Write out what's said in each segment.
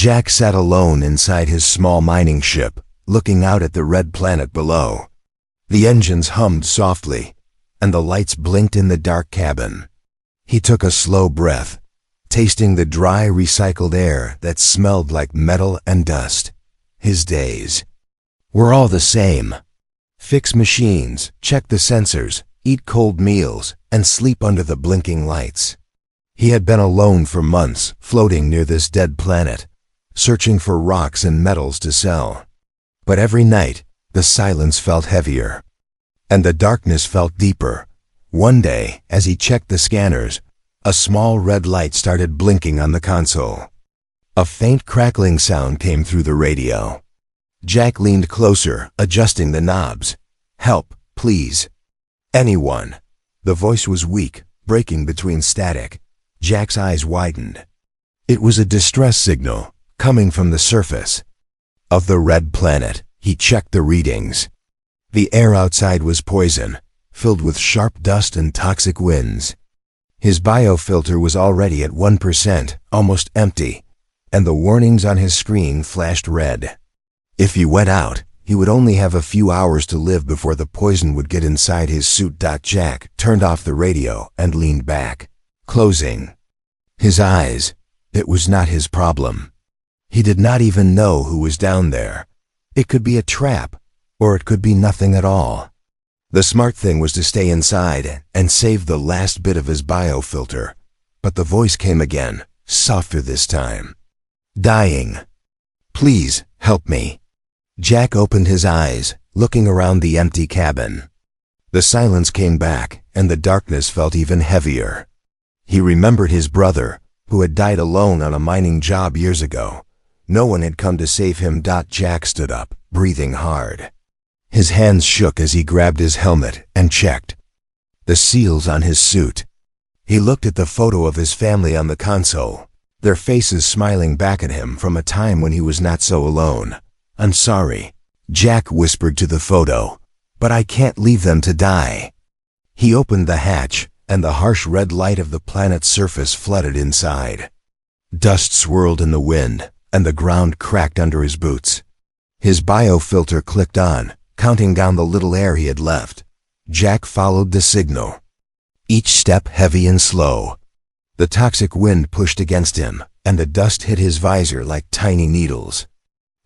Jack sat alone inside his small mining ship, looking out at the red planet below. The engines hummed softly, and the lights blinked in the dark cabin. He took a slow breath, tasting the dry, recycled air that smelled like metal and dust. His days were all the same. Fix machines, check the sensors, eat cold meals, and sleep under the blinking lights. He had been alone for months, floating near this dead planet, searching for rocks and metals to sell. But every night, the silence felt heavier, and the darkness felt deeper. One day, as he checked the scanners, a small red light started blinking on the console. A faint crackling sound came through the radio. Jack leaned closer, adjusting the knobs. "Help, please. Anyone." The voice was weak, breaking between static. Jack's eyes widened. It was a distress signal, coming from the surface of the red planet. He checked the readings. The air outside was poison, filled with sharp dust and toxic winds. His biofilter was already at 1%, almost empty, and the warnings on his screen flashed red. If he went out, he would only have a few hours to live before the poison would get inside his suit. Jack turned off the radio and leaned back, closing his eyes. It was not his problem. He did not even know who was down there. It could be a trap, or it could be nothing at all. The smart thing was to stay inside and save the last bit of his biofilter. But the voice came again, softer this time. "Dying. Please, help me." Jack opened his eyes, looking around the empty cabin. The silence came back, and the darkness felt even heavier. He remembered his brother, who had died alone on a mining job years ago. No one had come to save him. Jack stood up, breathing hard. His hands shook as he grabbed his helmet and checked the seals on his suit. He looked at the photo of his family on the console, their faces smiling back at him from a time when he was not so alone. "I'm sorry," Jack whispered to the photo, "but I can't leave them to die." He opened the hatch, and the harsh red light of the planet's surface flooded inside. Dust swirled in the wind, and the ground cracked under his boots. His biofilter clicked on, counting down the little air he had left. Jack followed the signal, each step heavy and slow. The toxic wind pushed against him, and the dust hit his visor like tiny needles.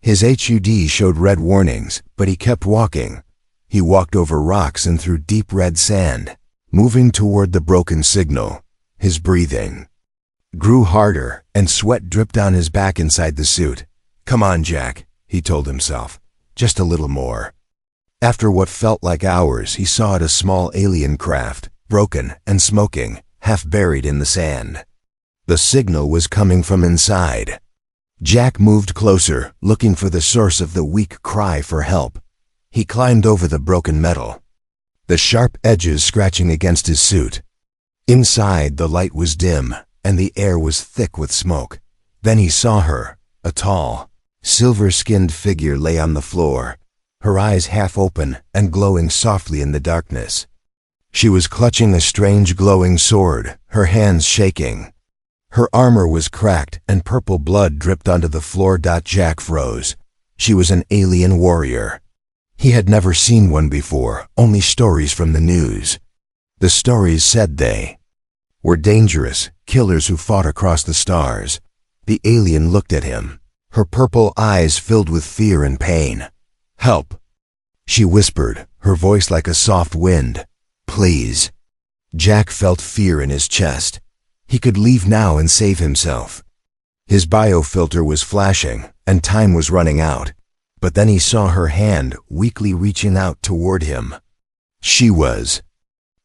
His HUD showed red warnings, but he kept walking. He walked over rocks and through deep red sand, moving toward the broken signal. His breathing grew harder, and sweat dripped down his back inside the suit. "Come on, Jack," he told himself. "Just a little more." After what felt like hours, he saw a small alien craft, broken and smoking, half buried in the sand. The signal was coming from inside. Jack moved closer, looking for the source of the weak cry for help. He climbed over the broken metal, the sharp edges scratching against his suit. Inside, the light was dim, and the air was thick with smoke. Then he saw her. A tall, silver-skinned figure lay on the floor, her eyes half open and glowing softly in the darkness. She was clutching a strange glowing sword, her hands shaking. Her armor was cracked, and purple blood dripped onto the floor. Jack froze. She was an alien warrior. He had never seen one before, only stories from the news. The stories said they were dangerous, killers who fought across the stars. The alien looked at him, her purple eyes filled with fear and pain. "Help," she whispered, her voice like a soft wind. "Please." Jack felt fear in his chest. He could leave now and save himself. His biofilter was flashing, and time was running out. But then he saw her hand weakly reaching out toward him. She was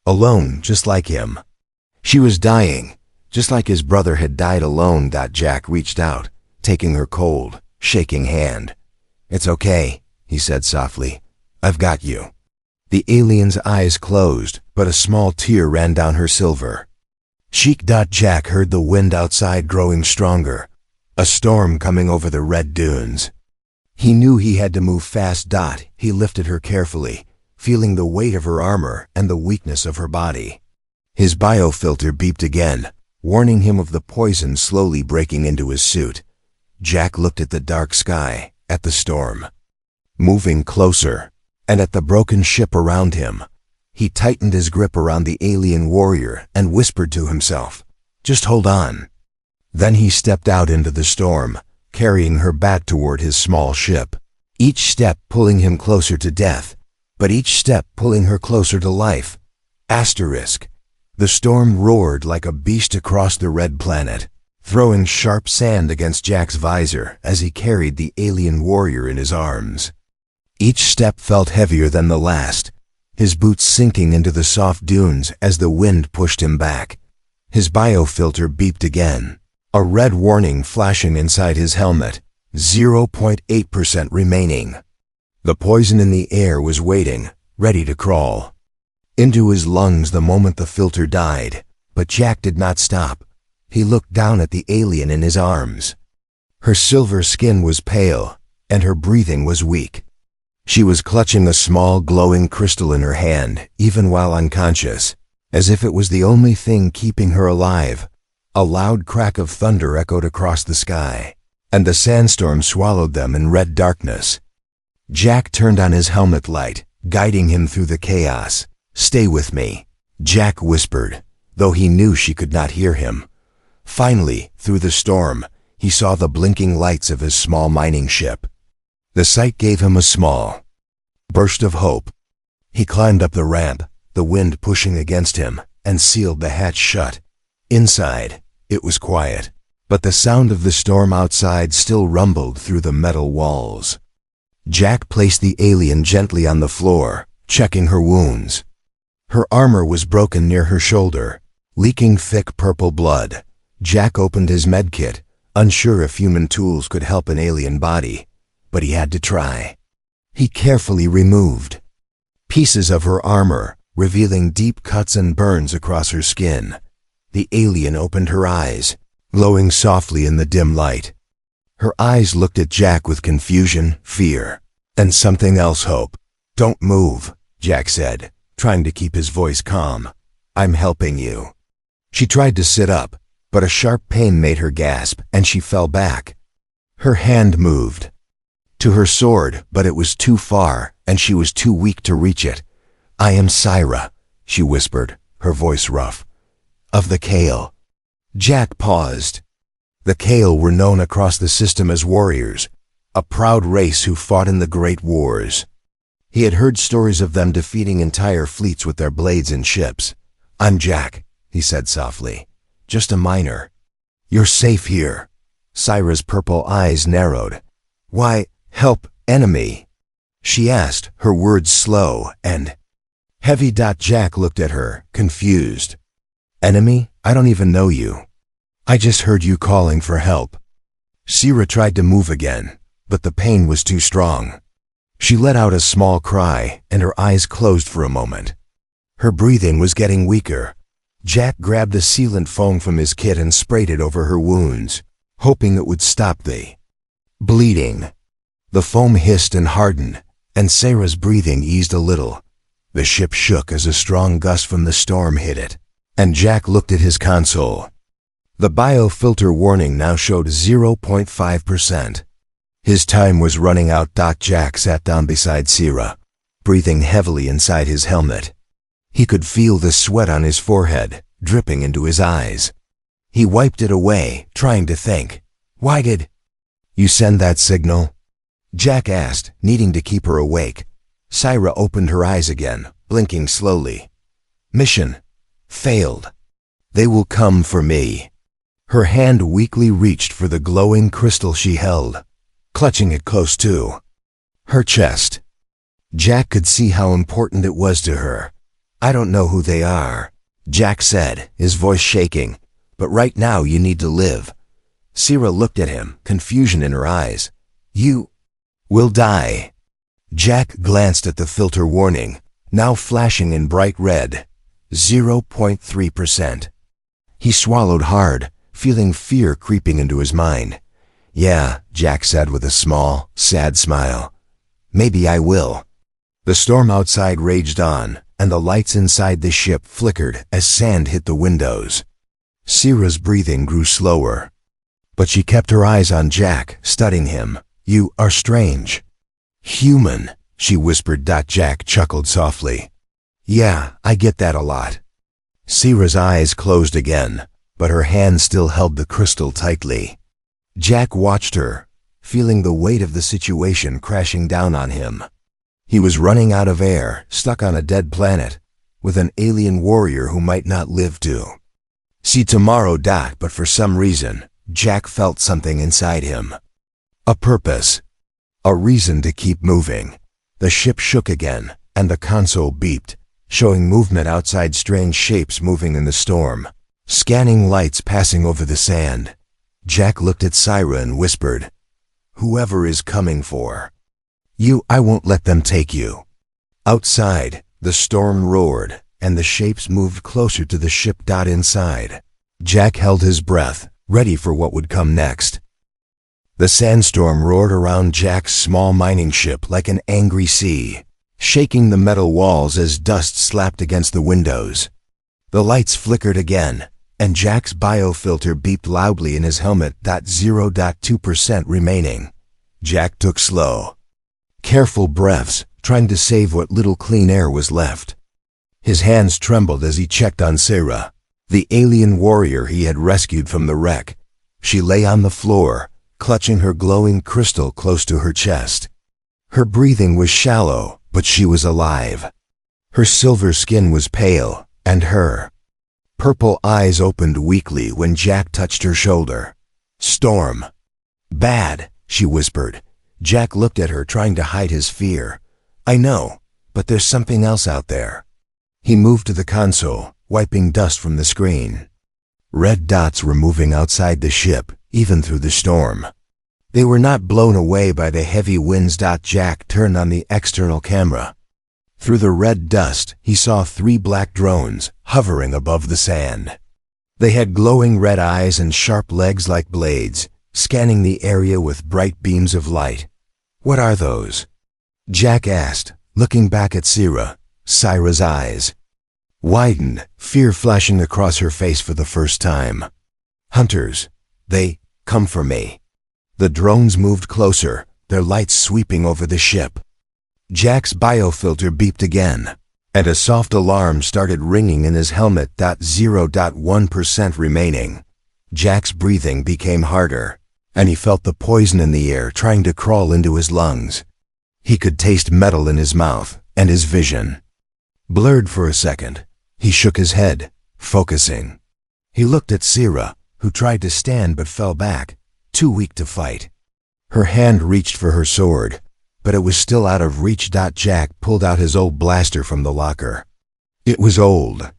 alone, just like him. She was dying, just like his brother had died alone. Jack reached out, taking her cold, shaking hand. "It's okay," he said softly. "I've got you." The alien's eyes closed, but a small tear ran down her silver. Cheek. Jack heard the wind outside growing stronger, a storm coming over the red dunes. He knew he had to move fast. He lifted her carefully, feeling the weight of her armor and the weakness of her body. His biofilter beeped again, warning him of the poison slowly breaking into his suit. Jack looked at the dark sky, at the storm, moving closer, and at the broken ship around him. He tightened his grip around the alien warrior and whispered to himself, "Just hold on." Then he stepped out into the storm, carrying her back toward his small ship, each step pulling him closer to death, but each step pulling her closer to life. Asterisk. The storm roared like a beast across the red planet, throwing sharp sand against Jack's visor as he carried the alien warrior in his arms. Each step felt heavier than the last, his boots sinking into the soft dunes as the wind pushed him back. His biofilter beeped again, a red warning flashing inside his helmet, 0.8% remaining. The poison in the air was waiting, ready to crawl into his lungs the moment the filter died, but Jack did not stop. He looked down at the alien in his arms. Her silver skin was pale, and her breathing was weak. She was clutching a small glowing crystal in her hand, even while unconscious, as if it was the only thing keeping her alive. A loud crack of thunder echoed across the sky, and the sandstorm swallowed them in red darkness. Jack turned on his helmet light, guiding him through the chaos. "Stay with me," Jack whispered, though he knew she could not hear him. Finally, through the storm, he saw the blinking lights of his small mining ship. The sight gave him a small burst of hope. He climbed up the ramp, the wind pushing against him, and sealed the hatch shut. Inside, it was quiet, but the sound of the storm outside still rumbled through the metal walls. Jack placed the alien gently on the floor, checking her wounds. Her armor was broken near her shoulder, leaking thick purple blood. Jack opened his medkit, unsure if human tools could help an alien body, but he had to try. He carefully removed pieces of her armor, revealing deep cuts and burns across her skin. The alien opened her eyes, glowing softly in the dim light. Her eyes looked at Jack with confusion, fear, and something else, hope. "Don't move," Jack said, trying to keep his voice calm. "I'm helping you." She tried to sit up, but a sharp pain made her gasp, and she fell back. Her hand moved to her sword, but it was too far, and she was too weak to reach it. "I am Syra," she whispered, her voice rough. "Of the Kale." Jack paused. The Kale were known across the system as warriors, a proud race who fought in the great wars. He had heard stories of them defeating entire fleets with their blades and ships. "I'm Jack," he said softly. "Just a miner." "You're safe here." Syra's purple eyes narrowed. "Why, help, enemy?" she asked, her words slow and heavy. Jack looked at her, confused. "Enemy? I don't even know you. I just heard you calling for help." Syra tried to move again, but the pain was too strong. She let out a small cry, and her eyes closed for a moment. Her breathing was getting weaker. Jack grabbed the sealant foam from his kit and sprayed it over her wounds, hoping it would stop the bleeding. The foam hissed and hardened, and Sarah's breathing eased a little. The ship shook as a strong gust from the storm hit it, and Jack looked at his console. The biofilter warning now showed 0.5%. His time was running out. Jack sat down beside Syra, breathing heavily inside his helmet. He could feel the sweat on his forehead, dripping into his eyes. He wiped it away, trying to think. "Why did you send that signal?" Jack asked, needing to keep her awake. Syra opened her eyes again, blinking slowly. "Mission failed. They will come for me." Her hand weakly reached for the glowing crystal she held, clutching it close to her chest. Jack could see how important it was to her. "I don't know who they are," Jack said, his voice shaking, "but right now you need to live." Syra looked at him, confusion in her eyes. "You will die." Jack glanced at the filter warning, now flashing in bright red, 0.3%. He swallowed hard, feeling fear creeping into his mind. "Yeah," Jack said with a small, sad smile. "Maybe I will." The storm outside raged on, and the lights inside the ship flickered as sand hit the windows. Syra's breathing grew slower. But she kept her eyes on Jack, studying him. "You are strange." "Human," she whispered. Jack chuckled softly. "Yeah, I get that a lot." Sira's eyes closed again, but her hand still held the crystal tightly. Jack watched her, feeling the weight of the situation crashing down on him. He was running out of air, stuck on a dead planet, with an alien warrior who might not live to see tomorrow. But for some reason, Jack felt something inside him. A purpose. A reason to keep moving. The ship shook again, and the console beeped, showing movement outside, strange shapes moving in the storm. Scanning lights passing over the sand. Jack looked at Syra and whispered, "Whoever is coming for you, I won't let them take you." Outside, the storm roared, and the shapes moved closer to the ship. Inside, Jack held his breath, ready for what would come next. The sandstorm roared around Jack's small mining ship like an angry sea, shaking the metal walls as dust slapped against the windows. The lights flickered again, and Jack's biofilter beeped loudly in his helmet. 0.2% remaining. Jack took slow, careful breaths, trying to save what little clean air was left. His hands trembled as he checked on Syra, the alien warrior he had rescued from the wreck. She lay on the floor, clutching her glowing crystal close to her chest. Her breathing was shallow, but she was alive. Her silver skin was pale, and her purple eyes opened weakly when Jack touched her shoulder. "Storm." "Bad," she whispered. Jack looked at her, trying to hide his fear. "I know, but there's something else out there." He moved to the console, wiping dust from the screen. Red dots were moving outside the ship, even through the storm. They were not blown away by the heavy winds. Jack turned on the external camera. Through the red dust, he saw 3 black drones hovering above the sand. They had glowing red eyes and sharp legs like blades, scanning the area with bright beams of light. "What are those?" Jack asked, looking back at Syra's eyes widened, fear flashing across her face for the first time. "Hunters. They come for me." The drones moved closer, their lights sweeping over the ship. Jack's biofilter beeped again, and a soft alarm started ringing in his helmet. 0.1% remaining. Jack's breathing became harder, and he felt the poison in the air trying to crawl into his lungs. He could taste metal in his mouth, and his vision blurred for a second. He shook his head, focusing. He looked at Syra, who tried to stand but fell back, too weak to fight. Her hand reached for her sword, but it was still out of reach. Jack pulled out his old blaster from the locker. It was old,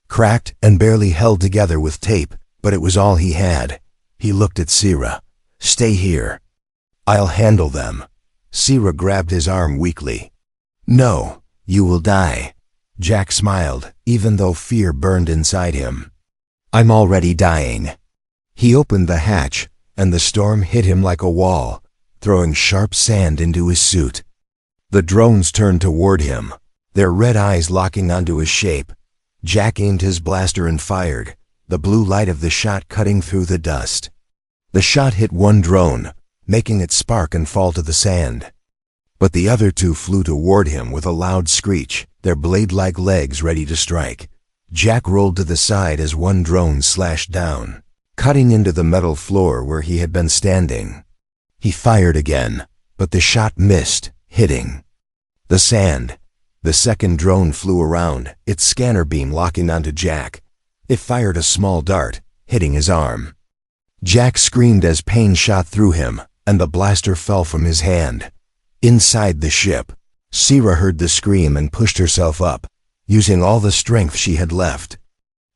cracked and barely held together with tape, but it was all he had. He looked at Syra. "Stay here. I'll handle them." Syra grabbed his arm weakly. "No, you will die." Jack smiled, even though fear burned inside him. "I'm already dying." He opened the hatch, and the storm hit him like a wall, throwing sharp sand into his suit. The drones turned toward him, their red eyes locking onto his shape. Jack aimed his blaster and fired, the blue light of the shot cutting through the dust. The shot hit one drone, making it spark and fall to the sand. But the other 2 flew toward him with a loud screech, their blade-like legs ready to strike. Jack rolled to the side as one drone slashed down, cutting into the metal floor where he had been standing. He fired again, but the shot missed, hitting the sand. The second drone flew around, its scanner beam locking onto Jack. It fired a small dart, hitting his arm. Jack screamed as pain shot through him, and the blaster fell from his hand. Inside the ship, Syra heard the scream and pushed herself up, using all the strength she had left.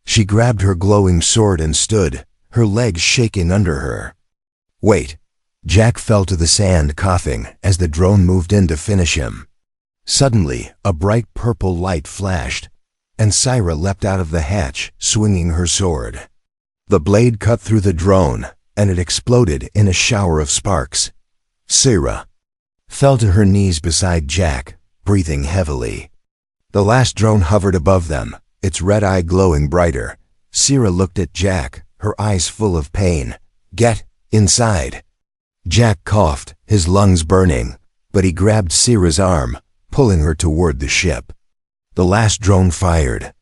She grabbed her glowing sword and stood, her legs shaking under her. "Wait." Jack fell to the sand, coughing, as the drone moved in to finish him. Suddenly, a bright purple light flashed, and Syra leapt out of the hatch, swinging her sword. The blade cut through the drone, and it exploded in a shower of sparks. Syra fell to her knees beside Jack, breathing heavily. The last drone hovered above them, its red eye glowing brighter. Syra looked at Jack, her eyes full of pain. "Get inside. Jack coughed, his lungs burning, but he grabbed Sierra's arm, pulling her toward the ship. The last drone fired,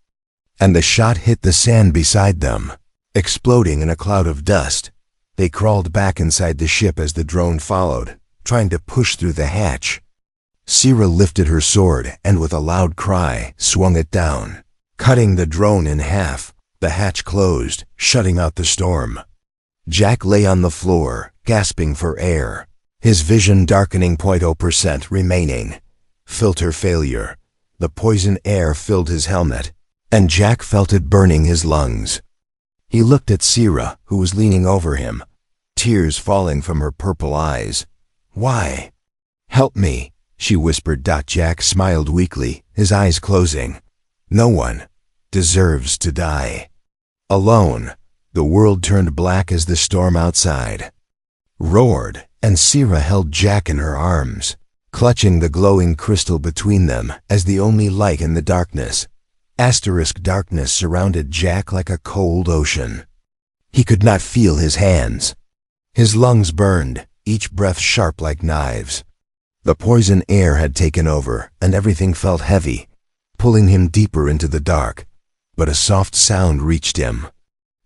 and the shot hit the sand beside them, exploding in a cloud of dust. They crawled back inside the ship as the drone followed, trying to push through the hatch. Sierra lifted her sword and with a loud cry swung it down, cutting the drone in half. The hatch closed, shutting out the storm. Jack lay on the floor, gasping for air, his vision darkening. 0% remaining. Filter failure. The poison air filled his helmet, and Jack felt it burning his lungs. He looked at Sierra, who was leaning over him, tears falling from her purple eyes. "Why?" "Help me," she whispered. Jack smiled weakly, his eyes closing. "No one deserves to die alone." The world turned black as the storm outside roared, and Sierra held Jack in her arms, clutching the glowing crystal between them as the only light in the darkness. Darkness surrounded Jack like a cold ocean. He could not feel his hands. His lungs burned, each breath sharp like knives. The poison air had taken over, and everything felt heavy, pulling him deeper into the dark. But a soft sound reached him.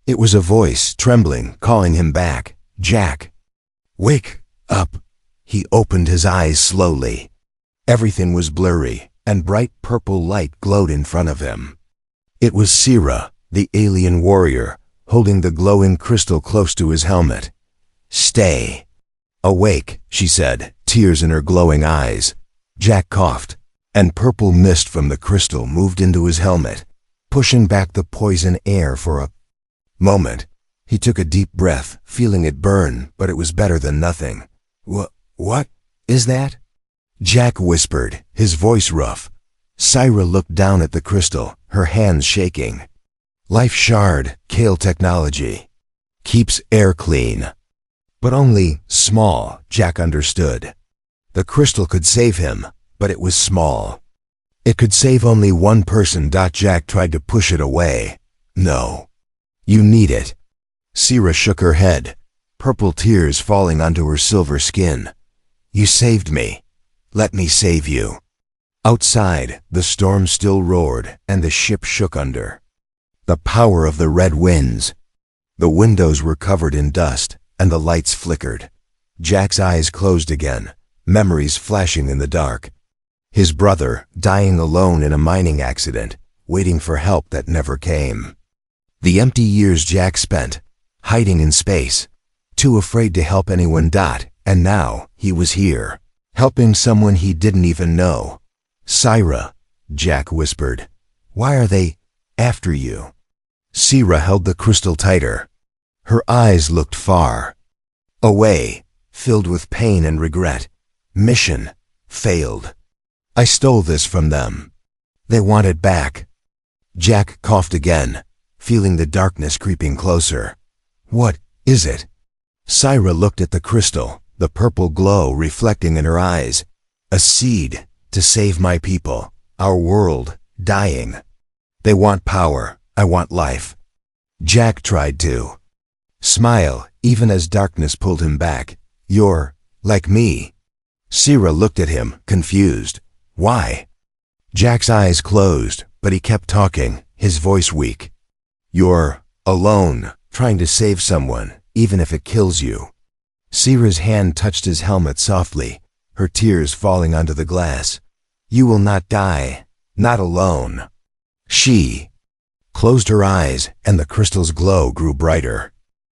It was a voice, trembling, calling him back. "Jack, wake up." He opened his eyes slowly. Everything was blurry, and bright purple light glowed in front of him. It was Sierra, the alien warrior, holding the glowing crystal close to his helmet. "Stay awake," she said, tears in her glowing eyes. Jack coughed, and purple mist from the crystal moved into his helmet, pushing back the poison air for a moment. He took a deep breath, feeling it burn, but it was better than nothing. What is that?" Jack whispered, his voice rough. Sierra looked down at the crystal, her hands shaking. "Life shard, Kale technology. Keeps air clean. But only small," Jack understood. The crystal could save him, but it was small. It could save only one person. Jack tried to push it away. "No. You need it." Sierra shook her head, purple tears falling onto her silver skin. "You saved me. Let me save you." Outside, the storm still roared, and the ship shook under the power of the red winds. The windows were covered in dust, and the lights flickered. Jack's eyes closed again, memories flashing in the dark. His brother, dying alone in a mining accident, waiting for help that never came. The empty years Jack spent, hiding in space, too afraid to help anyone. And now, he was here, helping someone he didn't even know. "Sierra," Jack whispered. "Why are they after you?" Sierra held the crystal tighter. Her eyes looked far away, filled with pain and regret. "Mission failed. I stole this from them. They want it back." Jack coughed again, feeling the darkness creeping closer. "What is it?" Sierra looked at the crystal, the purple glow reflecting in her eyes. "A seed to save my people, our world, dying. They want power, I want life." Jack tried to smile, even as darkness pulled him back. "You're like me." Sierra looked at him, confused. "Why?" Jack's eyes closed, but he kept talking, his voice weak. "You're alone, trying to save someone, even if it kills you." Sierra's hand touched his helmet softly, her tears falling onto the glass. "You will not die, not alone." She closed her eyes, and the crystal's glow grew brighter.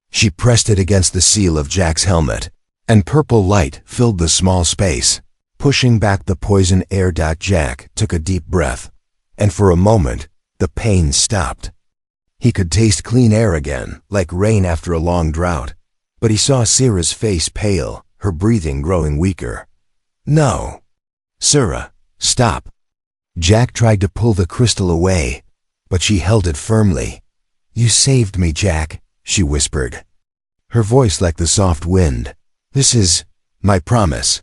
She pressed it against the seal of Jack's helmet, and purple light filled the small space, pushing back the poison air. Jack took a deep breath, and for a moment, the pain stopped. He could taste clean air again, like rain after a long drought. But he saw Sierra's face pale, her breathing growing weaker. "No. Sierra, stop." Jack tried to pull the crystal away, but she held it firmly. "You saved me, Jack," she whispered, her voice like the soft wind. "This is my promise."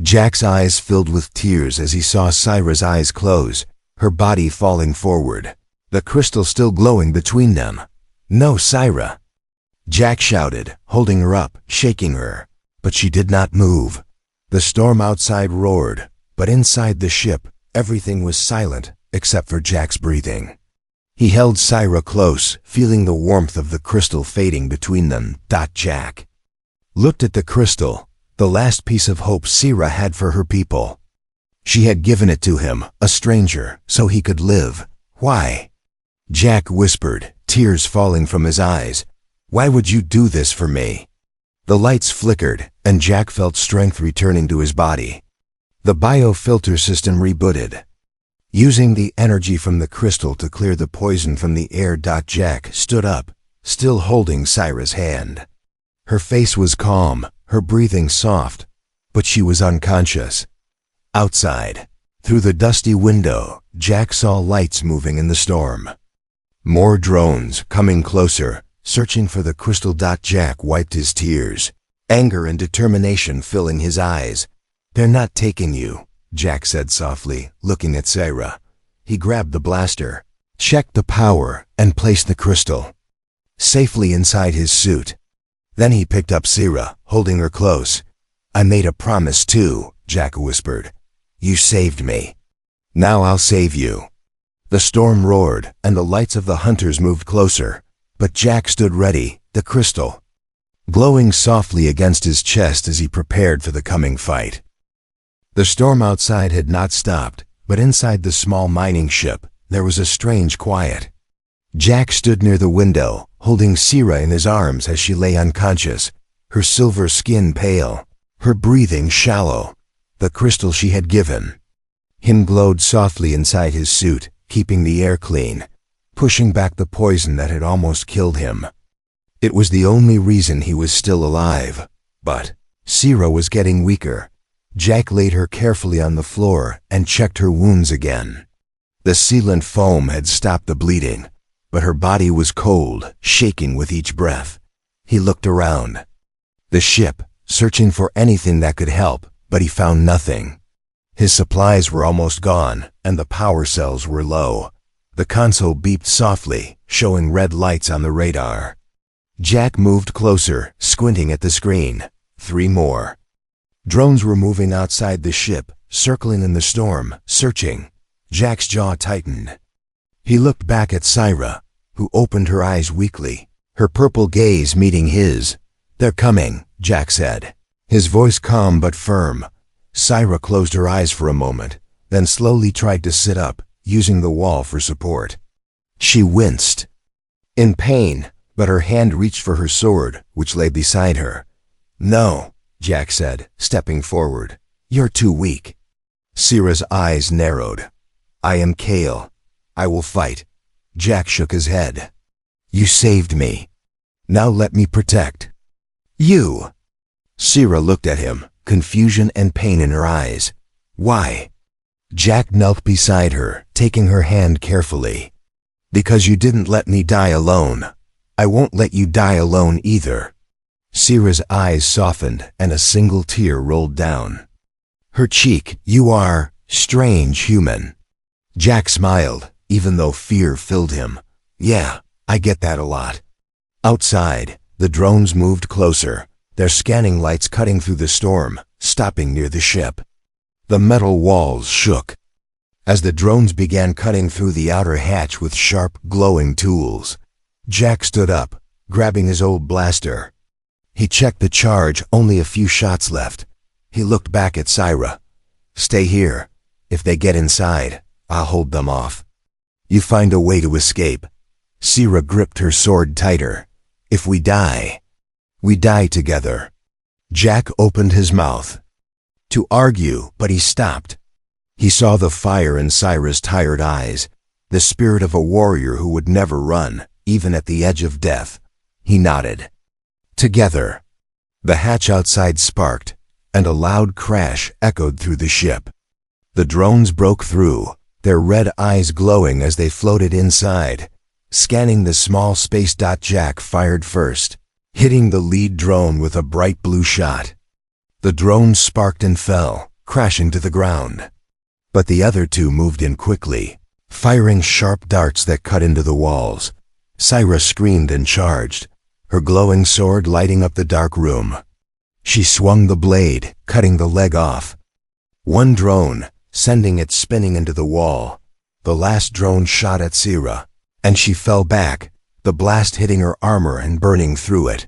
Jack's eyes filled with tears as he saw Sierra's eyes close, her body falling forward, the crystal still glowing between them. "No, Sierra." Jack shouted, holding her up, shaking her. But she did not move. The storm outside roared, but inside the ship, everything was silent except for Jack's breathing. He held Syra close, feeling the warmth of the crystal fading between them. Jack looked at the crystal, the last piece of hope Syra had for her people. She had given it to him, a stranger, so he could live. Why? Jack whispered, tears falling from his eyes. Why would you do this for me? The lights flickered, and Jack felt strength returning to his body. The biofilter system rebooted, using the energy from the crystal to clear the poison from the air. Jack stood up, still holding Syra's hand. Her face was calm, her breathing soft, but she was unconscious. Outside, through the dusty window, Jack saw lights moving in the storm. More drones coming closer, searching for the crystal. Jack wiped his tears, anger and determination filling his eyes. They're not taking you, Jack said softly, looking at Syra. He grabbed the blaster, checked the power, and placed the crystal safely inside his suit. Then he picked up Syra, holding her close. I made a promise too, Jack whispered. You saved me. Now I'll save you. The storm roared, and the lights of the hunters moved closer. But Jack stood ready, the crystal glowing softly against his chest as he prepared for the coming fight. The storm outside had not stopped, but inside the small mining ship, there was a strange quiet. Jack stood near the window, holding Syra in his arms as she lay unconscious, her silver skin pale, her breathing shallow. The crystal she had given him glowed softly inside his suit, keeping the air clean, pushing back the poison that had almost killed him. It was the only reason he was still alive. But Syra was getting weaker. Jack laid her carefully on the floor and checked her wounds again. The sealant foam had stopped the bleeding, but her body was cold, shaking with each breath. He looked around the ship, searching for anything that could help, but he found nothing. His supplies were almost gone, and the power cells were low. The console beeped softly, showing red lights on the radar. Jack moved closer, squinting at the screen. 3 more. Drones were moving outside the ship, circling in the storm, searching. Jack's jaw tightened. He looked back at Syra, who opened her eyes weakly, her purple gaze meeting his. They're coming, Jack said, his voice calm but firm. Syra closed her eyes for a moment, then slowly tried to sit up, using the wall for support. She winced in pain, but her hand reached for her sword, which lay beside her. No, Jack said, stepping forward. You're too weak. Syra's eyes narrowed. I am Kale. I will fight. Jack shook his head. You saved me. Now let me protect you. Syra looked at him, confusion and pain in her eyes. Why? Jack knelt beside her, taking her hand carefully. Because you didn't let me die alone. I won't let you die alone either. Syra's eyes softened and a single tear rolled down her cheek. You are strange human. Jack smiled, even though fear filled him. Yeah, I get that a lot. Outside, the drones moved closer, their scanning lights cutting through the storm, stopping near the ship. The metal walls shook as the drones began cutting through the outer hatch with sharp, glowing tools. Jack stood up, grabbing his old blaster. He checked the charge, only a few shots left. He looked back at Syra. Stay here. If they get inside, I'll hold them off. You find a way to escape. Syra gripped her sword tighter. If we die together. Jack opened his mouth to argue, but he stopped. He saw the fire in Syra's tired eyes, the spirit of a warrior who would never run, even at the edge of death. He nodded. Together. The hatch outside sparked, and a loud crash echoed through the ship. The drones broke through, their red eyes glowing as they floated inside, scanning the small space. Jack fired first, hitting the lead drone with a bright blue shot. The drone sparked and fell, crashing to the ground. But the other 2 moved in quickly, firing sharp darts that cut into the walls. Syra screamed and charged. her glowing sword lighting up the dark room. She swung the blade, cutting the leg off. One drone, sending it spinning into the wall. The last drone shot at Sira, and she fell back, the blast hitting her armor and burning through it.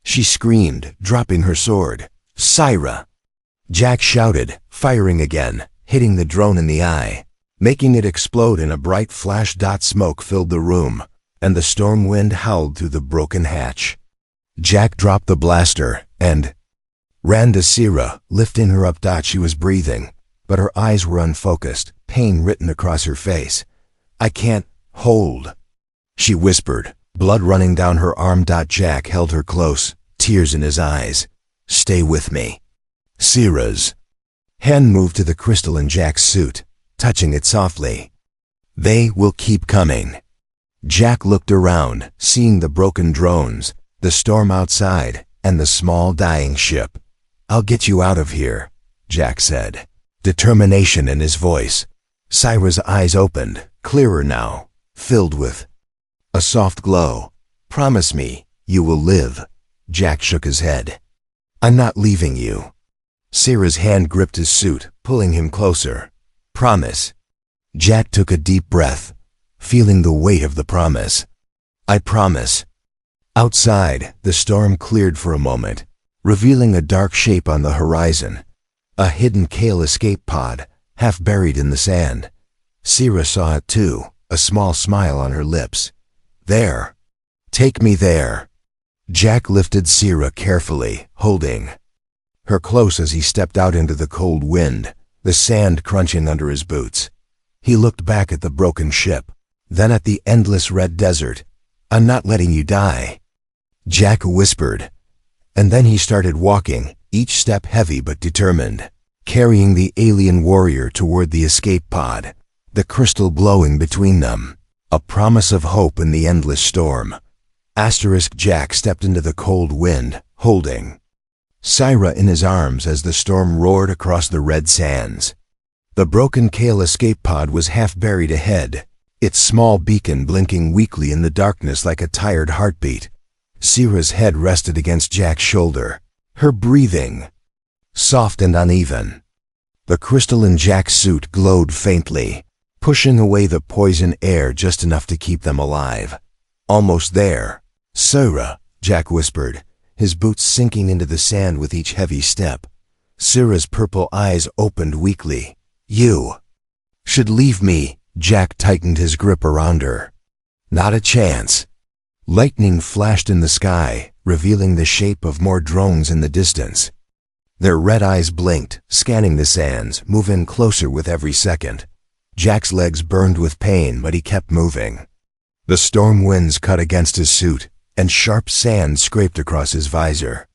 She screamed, dropping her sword. "Sira!" Jack shouted, firing again, hitting the drone in the eye, making it explode in a bright flash. Smoke filled the room, and the storm wind howled through the broken hatch. Jack dropped the blaster and ran to Sira, lifting her up. She was breathing, but her eyes were unfocused, pain written across her face. "I can't hold," she whispered, blood running down her arm. Jack held her close, tears in his eyes. "Stay with me." Sira's hand moved to the crystal in Jack's suit, touching it softly. "They will keep coming." Jack looked around, seeing the broken drones, the storm outside, and the small dying ship. "I'll get you out of here," Jack said, determination in his voice. Sira's eyes opened, clearer now, filled with a soft glow. "Promise me, you will live." Jack shook his head. "I'm not leaving you." Sira's hand gripped his suit, pulling him closer. "Promise." Jack took a deep breath, feeling the weight of the promise. "I promise." Outside, the storm cleared for a moment, revealing a dark shape on the horizon. A hidden Kale escape pod, half buried in the sand. Sira saw it too, a small smile on her lips. "There. Take me there." Jack lifted Sira carefully, holding her close as he stepped out into the cold wind, the sand crunching under his boots. He looked back at the broken ship, then at the endless red desert. "I'm not letting you die," Jack whispered. And then he started walking, each step heavy but determined, carrying the alien warrior toward the escape pod, the crystal glowing between them, a promise of hope in the endless storm. Jack stepped into the cold wind, holding Sira in his arms as the storm roared across the red sands. The broken Kale escape pod was half buried ahead, its small beacon blinking weakly in the darkness like a tired heartbeat. Sira's head rested against Jack's shoulder, her breathing soft and uneven. The crystal in Jack's suit glowed faintly, pushing away the poison air just enough to keep them alive. "Almost there." "Sira," Jack whispered, his boots sinking into the sand with each heavy step. Sira's purple eyes opened weakly. "You should leave me." Jack tightened his grip around her. "Not a chance." Lightning flashed in the sky, revealing the shape of more drones in the distance. Their red eyes blinked, scanning the sands, moving closer with every second. Jack's legs burned with pain, but he kept moving. The storm winds cut against his suit, and sharp sand scraped across his visor.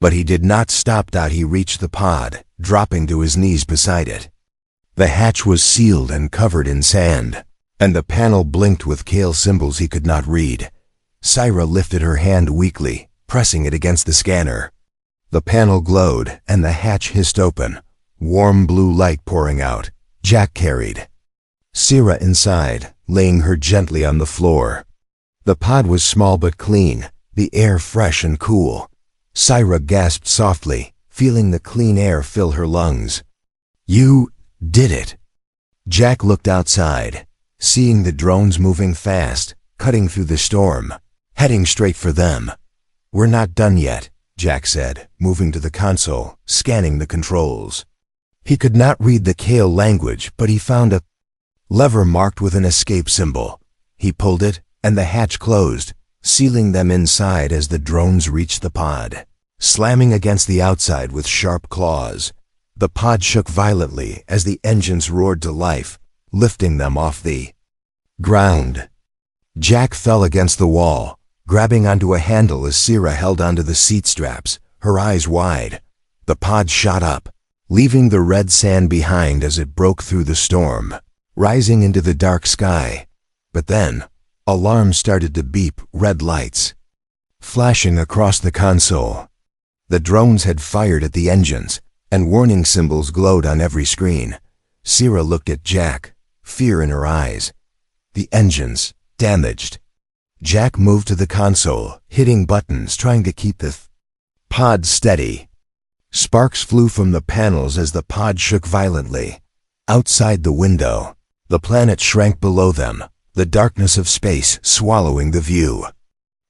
But he did not stop. He reached the pod, dropping to his knees beside it. The hatch was sealed and covered in sand, and the panel blinked with Kale symbols he could not read. Sira lifted her hand weakly, pressing it against the scanner. The panel glowed, and the hatch hissed open, warm blue light pouring out. Jack carried Sira inside, laying her gently on the floor. The pod was small but clean, the air fresh and cool. Sira gasped softly, feeling the clean air fill her lungs. "You did it." Jack looked outside, seeing the drones moving fast, cutting through the storm, heading straight for them. "We're not done yet," Jack said, moving to the console, scanning the controls. He could not read the Kale language, but he found a lever marked with an escape symbol. He pulled it, and the hatch closed, sealing them inside as the drones reached the pod, slamming against the outside with sharp claws. The pod shook violently as the engines roared to life, lifting them off the ground. Jack fell against the wall, grabbing onto a handle as Sira held onto the seat straps, her eyes wide. The pod shot up, leaving the red sand behind as it broke through the storm, rising into the dark sky. But then, alarms started to beep, red lights flashing across the console. The drones had fired at the engines, and warning symbols glowed on every screen. Sira looked at Jack, fear in her eyes. "The engines, damaged." Jack moved to the console, hitting buttons, trying to keep the pod steady. Sparks flew from the panels as the pod shook violently. Outside the window, the planet shrank below them, the darkness of space swallowing the view.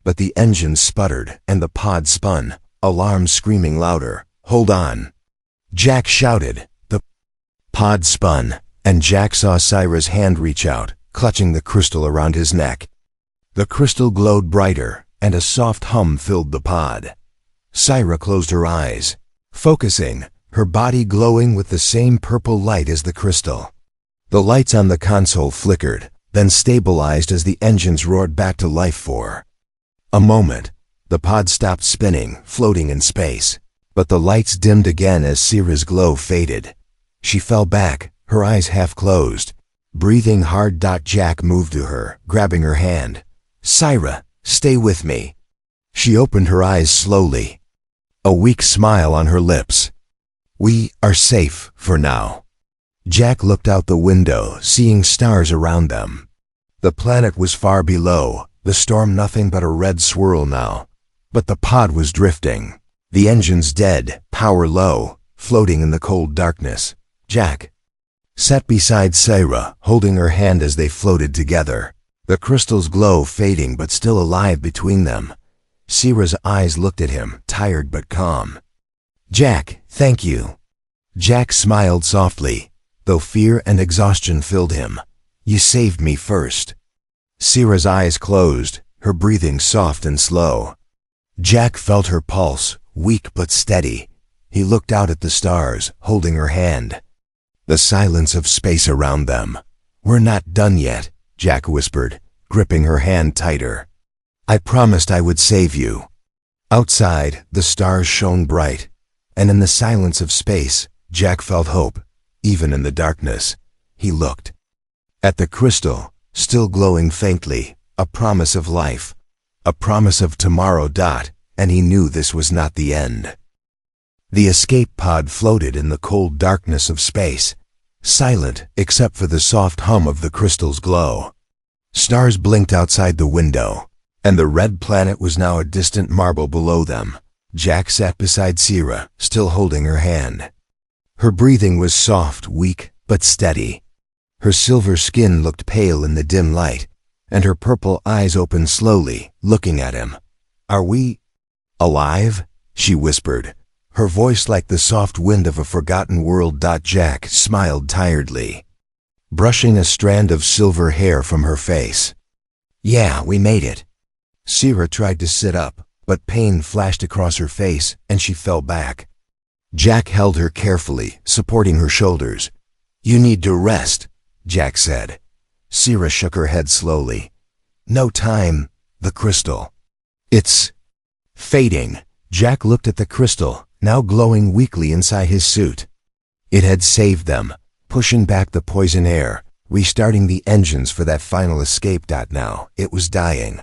But the engine sputtered and the pod spun, alarms screaming louder. "Hold on!" Jack shouted. The pod spun, and Jack saw Syra's hand reach out, clutching the crystal around his neck. The crystal glowed brighter, and a soft hum filled the pod. Syra closed her eyes, focusing, her body glowing with the same purple light as the crystal. The lights on the console flickered, then stabilized as the engines roared back to life for a moment. The pod stopped spinning, floating in space, but the lights dimmed again as Syra's glow faded. She fell back, her eyes half closed. Breathing hard, Jack moved to her, grabbing her hand. "Syra, stay with me." She opened her eyes slowly, a weak smile on her lips. "We are safe for now." Jack looked out the window, seeing stars around them. The planet was far below, the storm nothing but a red swirl now. But the pod was drifting. The engines dead, power low, floating in the cold darkness. Jack sat beside Syra, holding her hand as they floated together, the crystal's glow fading but still alive between them. Syra's eyes looked at him, tired but calm. "Jack, thank you." Jack smiled softly, though fear and exhaustion filled him. "You saved me first." Syra's eyes closed, her breathing soft and slow. Jack felt her pulse, weak but steady. He looked out at the stars, holding her hand. The silence of space around them. "We're not done yet," Jack whispered, gripping her hand tighter. "I promised I would save you." Outside, the stars shone bright, and in the silence of space, Jack felt hope, even in the darkness. He looked at the crystal, still glowing faintly, a promise of life, a promise of tomorrow. And he knew this was not the end. The escape pod floated in the cold darkness of space, silent except for the soft hum of the crystal's glow. Stars blinked outside the window, and the red planet was now a distant marble below them. Jack sat beside Syra, still holding her hand. Her breathing was soft, weak, but steady. Her silver skin looked pale in the dim light, and her purple eyes opened slowly, looking at him. "Are we alive?" she whispered, her voice like the soft wind of a forgotten world. Jack smiled tiredly, brushing a strand of silver hair from her face. "Yeah, we made it." Syra tried to sit up, but pain flashed across her face, and she fell back. Jack held her carefully, supporting her shoulders. "You need to rest," Jack said. Syra shook her head slowly. "No time, the crystal. It's fading." Jack looked at the crystal, now glowing weakly inside his suit. It had saved them, pushing back the poison air, restarting the engines for that final escape. Now it was dying.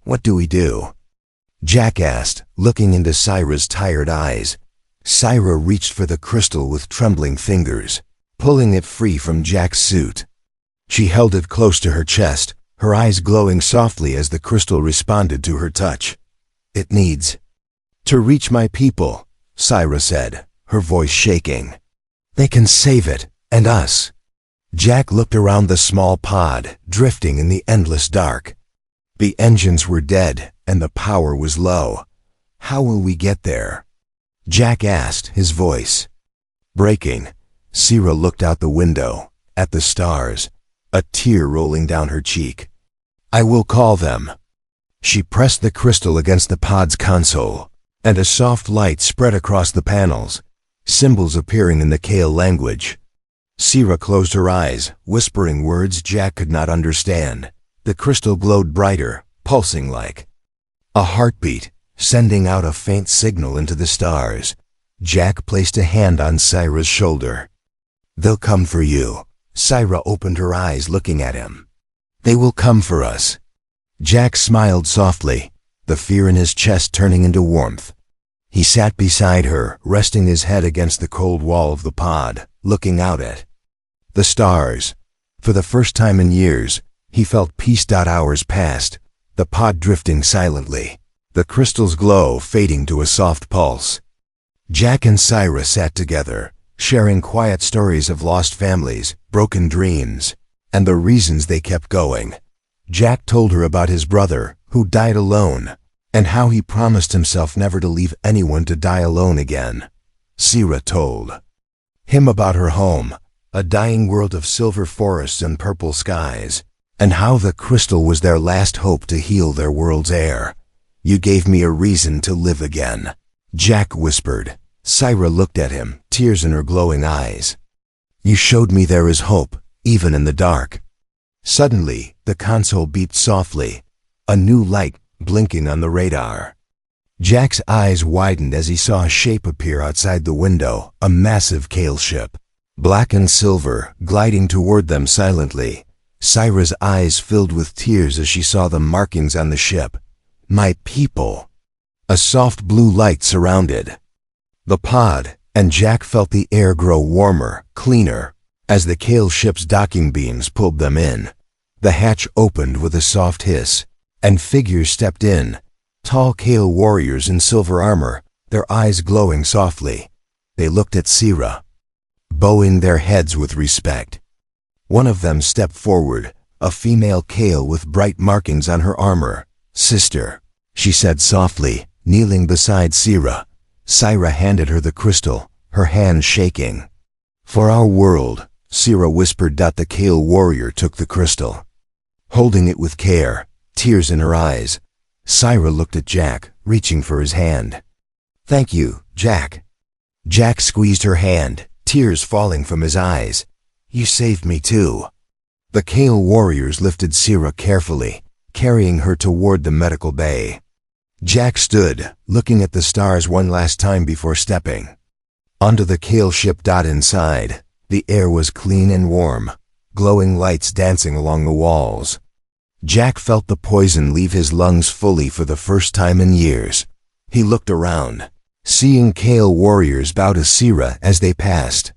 "What do we do?" Jack asked, looking into Syra's tired eyes. Syra reached for the crystal with trembling fingers, pulling it free from Jack's suit. She held it close to her chest, her eyes glowing softly as the crystal responded to her touch. "It needs to reach my people," Syra said, her voice shaking. "They can save it, and us." Jack looked around the small pod, drifting in the endless dark. The engines were dead, and the power was low. "How will we get there?" Jack asked, his voice breaking. Syra looked out the window, at the stars, a tear rolling down her cheek. "I will call them." She pressed the crystal against the pod's console, and a soft light spread across the panels, symbols appearing in the Kale language. Syra closed her eyes, whispering words Jack could not understand. The crystal glowed brighter, pulsing like a heartbeat, sending out a faint signal into the stars. Jack placed a hand on Syra's shoulder. "They'll come for you." Syra opened her eyes, looking at him. "They will come for us." Jack smiled softly, the fear in his chest turning into warmth. He sat beside her, resting his head against the cold wall of the pod, looking out at the stars. For the first time in years, he felt peace. Hours passed. the pod drifting silently, the crystal's glow fading to a soft pulse. Jack and Syra sat together, sharing quiet stories of lost families, broken dreams, and the reasons they kept going. Jack told her about his brother, who died alone, and how he promised himself never to leave anyone to die alone again. Syra told him about her home, a dying world of silver forests and purple skies, and how the crystal was their last hope to heal their world's air. "You gave me a reason to live again," Jack whispered. Syra looked at him, tears in her glowing eyes. "You showed me there is hope, even in the dark." Suddenly, the console beeped softly, a new light blinking on the radar. Jack's eyes widened as he saw a shape appear outside the window, a massive Kale ship, black and silver, gliding toward them silently. Syra's eyes filled with tears as she saw the markings on the ship. "My people." A soft blue light surrounded the pod, and Jack felt the air grow warmer, cleaner, as the Kale ship's docking beams pulled them in. The hatch opened with a soft hiss, and figures stepped in, tall Kale warriors in silver armor, their eyes glowing softly. They looked at Syra, bowing their heads with respect. One of them stepped forward, a female Kale with bright markings on her armor. "Sister," she said softly, kneeling beside Syra. Syra handed her the crystal, her hand shaking. "For our world," Syra whispered. The Kale warrior took the crystal, holding it with care, tears in her eyes. Syra looked at Jack, reaching for his hand. "Thank you, Jack." Jack squeezed her hand, tears falling from his eyes. "You saved me too." The Kale warriors lifted Syra carefully, carrying her toward the medical bay. Jack stood, looking at the stars one last time before stepping onto the Kale ship. Inside, the air was clean and warm, glowing lights dancing along the walls. Jack felt the poison leave his lungs fully for the first time in years. He looked around, seeing Kale warriors bow to Syra as they passed.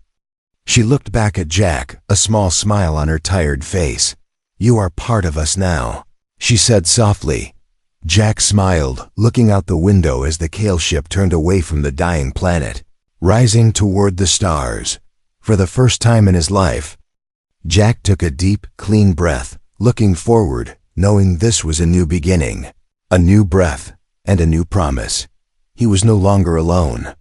She looked back at Jack, a small smile on her tired face. "You are part of us now," she said softly. Jack smiled, looking out the window as the Kale ship turned away from the dying planet, rising toward the stars. For the first time in his life, Jack took a deep, clean breath, looking forward, knowing this was a new beginning, a new breath, and a new promise. He was no longer alone.